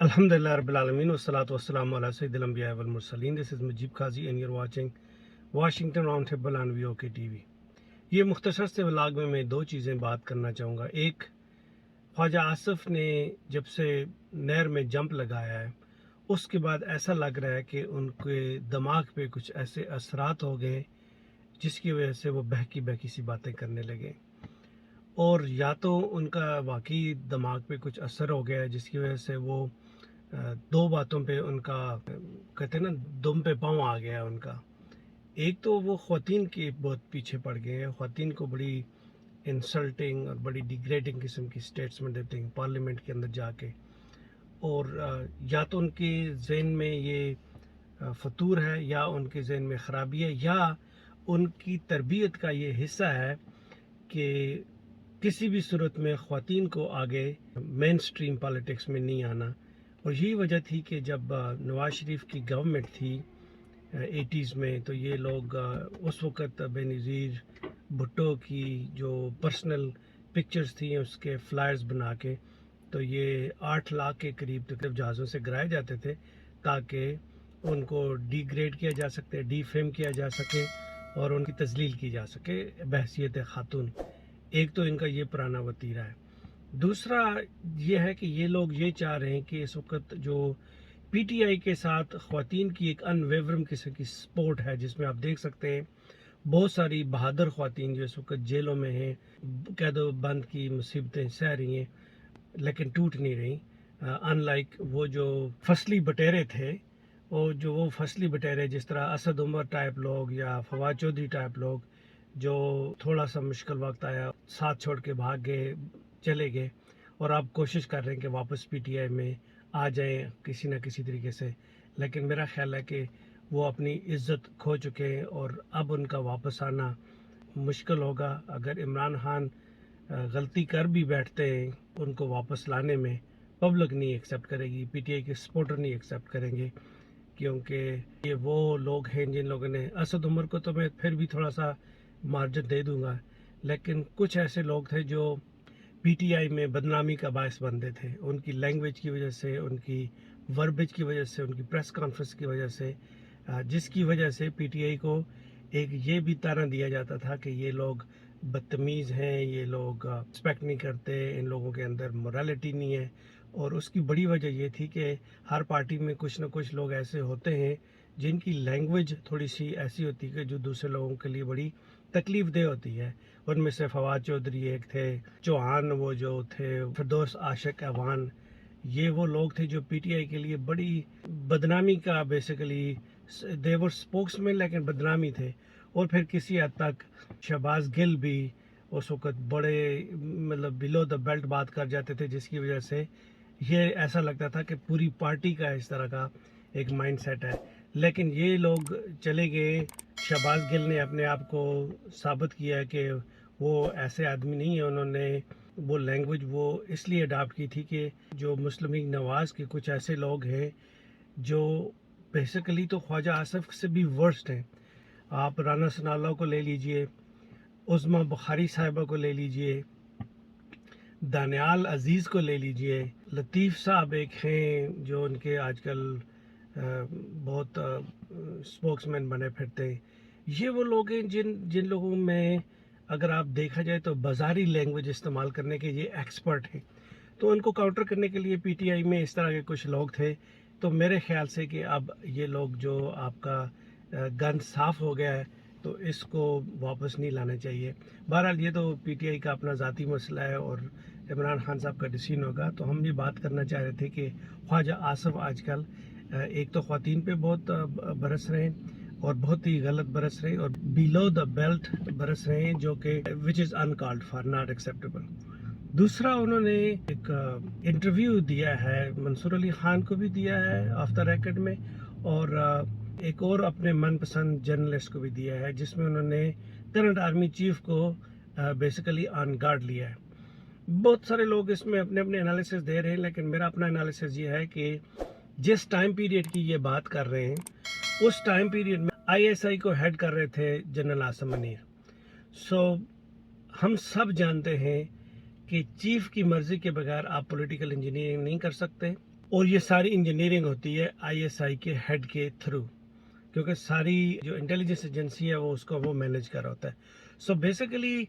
Alhamdulillah Rabbil Alameen wassalatu wassalamu ala Sayyidil Anbiya wal Mursaleen. This is Mujib Qazi and you're watching Washington Roundtable on VOK TV. یہ مختصر سے vlog میں دو چیزیں بات کرنا چاہوں گا. ایک، خواجہ آصف نے جب سے نہر میں جمپ لگایا ہے اس کے بعد ایسا لگ رہا ہے کہ ان کے دماغ پہ کچھ ایسے اثرات ہو گئے جس کی وجہ سے وہ بہکی بہکی سی باتیں کرنے لگے، اور یا تو ان کا واقعی دماغ پہ کچھ اثر ہو گیا ہے جس کی وجہ سے وہ دو باتوں پہ ان کا کہتے ہیں نا دم پہ پاؤں آ گیا ہے ان کا. ایک تو وہ خواتین کے بہت پیچھے پڑ گئے ہیں، خواتین کو بڑی انسلٹنگ اور بڑی ڈیگریڈنگ قسم کی سٹیٹسمنٹ دیتے ہیں پارلیمنٹ کے اندر جا کے، اور یا تو ان کے ذہن میں یہ فطور ہے یا ان کے ذہن میں خرابی ہے یا ان کی تربیت کا یہ حصہ ہے کہ کسی بھی صورت میں خواتین کو آگے مین سٹریم پالیٹکس میں نہیں آنا. اور یہی وجہ تھی کہ جب نواز شریف کی گورنمنٹ تھی 80s میں، تو یہ لوگ اس وقت بے نظیر بھٹو کی جو پرسنل پکچرز تھیں اس کے فلائرز بنا کے، تو یہ 8 لاکھ کے قریب تقریب جہازوں سے گرائے جاتے تھے تاکہ ان کو ڈی گریڈ کیا جا سکے، ڈی فیم کیا جا سکے اور ان کی تذلیل کی جا سکے بحیثیت خاتون. ایک تو ان کا یہ پرانا وتیرہ ہے. دوسرا یہ ہے کہ یہ لوگ یہ چاہ رہے ہیں کہ اس وقت جو پی ٹی آئی کے ساتھ خواتین کی ایک ان ویورم قسم کی سپورٹ ہے، جس میں آپ دیکھ سکتے ہیں بہت ساری بہادر خواتین جو اس وقت جیلوں میں ہیں، قید و بند کی مصیبتیں سہ رہی ہیں لیکن ٹوٹ نہیں رہی. ان لائک وہ جو فصلی بٹیرے تھے، وہ فصلی بٹیرے جس طرح اسد عمر ٹائپ لوگ یا فواد چودھری ٹائپ لوگ جو تھوڑا سا مشکل وقت آیا ساتھ چھوڑ کے بھاگ گئے، چلے گئے، اور آپ کوشش کر رہے ہیں کہ واپس پی ٹی آئی میں آ جائیں کسی نہ کسی طریقے سے. لیکن میرا خیال ہے کہ وہ اپنی عزت کھو چکے ہیں اور اب ان کا واپس آنا مشکل ہوگا. اگر عمران خان غلطی کر بھی بیٹھتے ہیں ان کو واپس لانے میں، پبلک نہیں ایکسیپٹ کرے گی، پی ٹی آئی کے سپورٹر نہیں ایکسیپٹ کریں گے، کیونکہ یہ وہ لوگ ہیں جن لوگوں نے اسد عمر کو تو میں پھر بھی تھوڑا سا مارجن دے دوں گا، لیکن کچھ ایسے لوگ تھے جو پی ٹی آئی میں بدنامی کا باعث بنتے تھے ان کی لینگویج کی وجہ سے، ان کی وربیج کی وجہ سے، ان کی پریس کانفرنس کی وجہ سے، جس کی وجہ سے پی ٹی آئی کو ایک یہ بھی طرح دیا جاتا تھا کہ یہ لوگ بدتمیز ہیں، یہ لوگ رسپیکٹ نہیں کرتے، ان لوگوں کے اندر مورالٹی نہیں ہے. اور اس کی بڑی وجہ یہ تھی کہ ہر پارٹی میں کچھ نہ کچھ لوگ ایسے ہوتے ہیں جن کی لینگویج تھوڑی سی ایسی ہوتی ہے کہ جو دوسرے لوگوں کے لیے بڑی تکلیف دہ ہوتی ہے. ان میں سے فواد چودھری ایک تھے، چوہان وہ جو تھے، فردوس عاشق اعوان، یہ وہ لوگ تھے جو پی ٹی آئی کے لیے بڑی بدنامی کا بیسیکلی دیور سپوکس مین لیکن بدنامی تھے. اور پھر کسی حد تک شہباز گل بھی اس وقت بڑے مطلب بلو دا بیلٹ بات کر جاتے تھے، جس کی وجہ سے یہ ایسا لگتا تھا کہ پوری پارٹی کا اس طرح کا ایک مائنڈ سیٹ ہے. لیکن یہ لوگ چلے گئے، شہباز گل نے اپنے آپ کو ثابت کیا کہ وہ ایسے آدمی نہیں ہیں. انہوں نے وہ لینگویج وہ اس لیے اڈاپٹ کی تھی کہ جو مسلم لیگ نواز کے کچھ ایسے لوگ ہیں جو بیسیکلی تو خواجہ آصف سے بھی ورسٹ ہیں. آپ رانا ثناء اللہ کو لے لیجئے، عظمیٰ بخاری صاحبہ کو لے لیجئے، دانیال عزیز کو لے لیجئے، لطیف صاحب ایک ہیں جو ان کے آج کل بہت سپوکس مین بنے پھرتے ہیں. یہ وہ لوگ ہیں جن لوگوں میں اگر آپ دیکھا جائے تو بازاری لینگویج استعمال کرنے کے یہ ایکسپرٹ ہیں. تو ان کو کاؤنٹر کرنے کے لیے پی ٹی آئی میں اس طرح کے کچھ لوگ تھے. تو میرے خیال سے کہ اب یہ لوگ جو آپ کا گن صاف ہو گیا ہے تو اس کو واپس نہیں لانا چاہیے. بہرحال یہ تو پی ٹی آئی کا اپنا ذاتی مسئلہ ہے اور عمران خان صاحب کا ڈیسیژن ہوگا. تو ہم بھی بات کرنا چاہ رہے تھے کہ خواجہ آصف آج کل ایک تو خواتین پہ بہت برس رہے ہیں اور بہت ہی غلط برس رہے ہیں اور بیلو دا بیلٹ برس رہے ہیں، جو کہ وچ از انکالڈ فار، ناٹ ایکسیپٹیبل. دوسرا انہوں نے ایک انٹرویو دیا ہے، منصور علی خان کو بھی دیا ہے آف دا ریکارڈ میں، اور ایک اور اپنے من پسند جرنلسٹ کو بھی دیا ہے، جس میں انہوں نے کرنٹ آرمی چیف کو بیسیکلی آن گارڈ لیا ہے. بہت سارے لوگ اس میں اپنے اپنے انالیسس دے رہے ہیں، لیکن میرا اپنا انالیسس یہ ہے کہ جس ٹائم پیریڈ کی یہ بات کر رہے ہیں اس ٹائم پیریڈ میں آئی ایس آئی کو ہیڈ کر رہے تھے جنرل عاصم منیر. ہم سب جانتے ہیں کہ چیف کی مرضی کے بغیر آپ پولیٹیکل انجینئرنگ نہیں کر سکتے. اور یہ ساری انجینئرنگ ہوتی ہے آئی ایس آئی کے ہیڈ کے تھرو، کیونکہ ساری جو انٹیلیجنس ایجنسی ہے وہ اس کو وہ مینیج کر رہا ہوتا ہے. سو بیسیکلی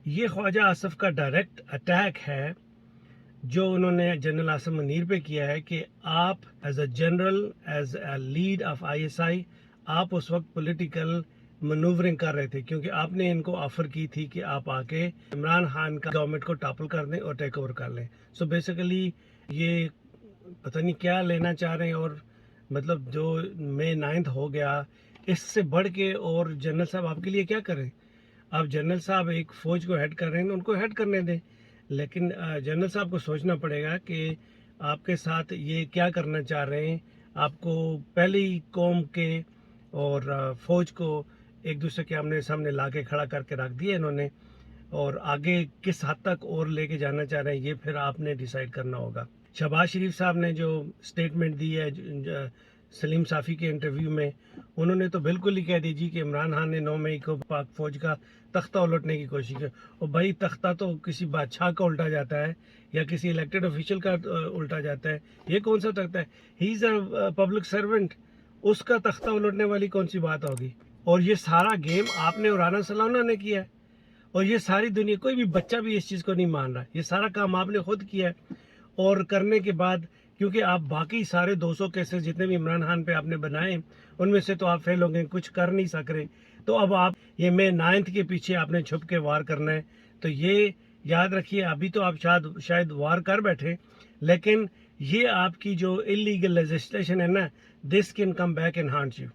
یہ خواجہ آصف کا ڈائریکٹ اٹیک ہے جو انہوں نے جنرل عاصم منیر پہ کیا ہے کہ آپ as a general, as a lead of I S I, آپ اس وقت پولیٹیکل منوورنگ کر رہے تھے، کیونکہ آپ نے ان کو آفر کی تھی کہ آپ آ کے عمران خان کا گورنمنٹ کو ٹاپل کر دیں اور ٹیک اوور کر لیں. سو بیسیکلی یہ پتہ نہیں کیا لینا چاہ رہے ہیں، اور مطلب جو مئی 9 ہو گیا اس سے بڑھ کے، اور جنرل صاحب آپ کے لیے کیا کریں؟ آپ جنرل صاحب ایک فوج کو ہیڈ کر رہے ہیں، ان کو ہیڈ کرنے دیں، لیکن جنرل صاحب کو سوچنا پڑے گا کہ آپ کے ساتھ یہ کیا کرنا چاہ رہے ہیں. آپ کو پہلی قوم کے اور فوج کو ایک دوسرے کے آمنے سامنے لا کے کھڑا کر کے رکھ دیا انہوں نے، اور آگے کس حد تک اور لے کے جانا چاہ رہے ہیں یہ پھر آپ نے ڈیسائیڈ کرنا ہوگا. شہباز شریف صاحب نے جو سٹیٹمنٹ دی ہے سلیم صافی کے انٹرویو میں، انہوں نے تو بالکل ہی کہہ دی جی کہ عمران خان نے 9 مئی کو پاک فوج کا تختہ الٹنے کی کوشش کی. اور بھائی تختہ تو کسی بادشاہ کا الٹا جاتا ہے یا کسی الیکٹڈ آفیشل کا الٹا جاتا ہے، یہ کون سا تختہ ہے؟ ہی از اے پبلک سرونٹ، اس کا تختہ الٹنے والی کون سی بات ہوگی؟ اور یہ سارا گیم آپ نے اور رانا سلامہ نے کیا ہے، اور یہ ساری دنیا، کوئی بھی بچہ بھی اس چیز کو نہیں مان رہا. یہ سارا کام آپ نے خود کیا ہے، اور کرنے کے بعد کیونکہ آپ باقی سارے 200 کیسز جتنے بھی عمران خان پہ آپ نے بنائے ان میں سے تو آپ فیل ہو گئے، کچھ کر نہیں سک رہے. تو اب آپ یہ مئی 9 کے پیچھے آپ نے چھپ کے وار کرنا ہے. تو یہ یاد رکھیے، ابھی تو آپ شاید وار کر بیٹھے، لیکن یہ آپ کی جو انلیگل لیجسلیشن ہے نا، this can come back and haunt you.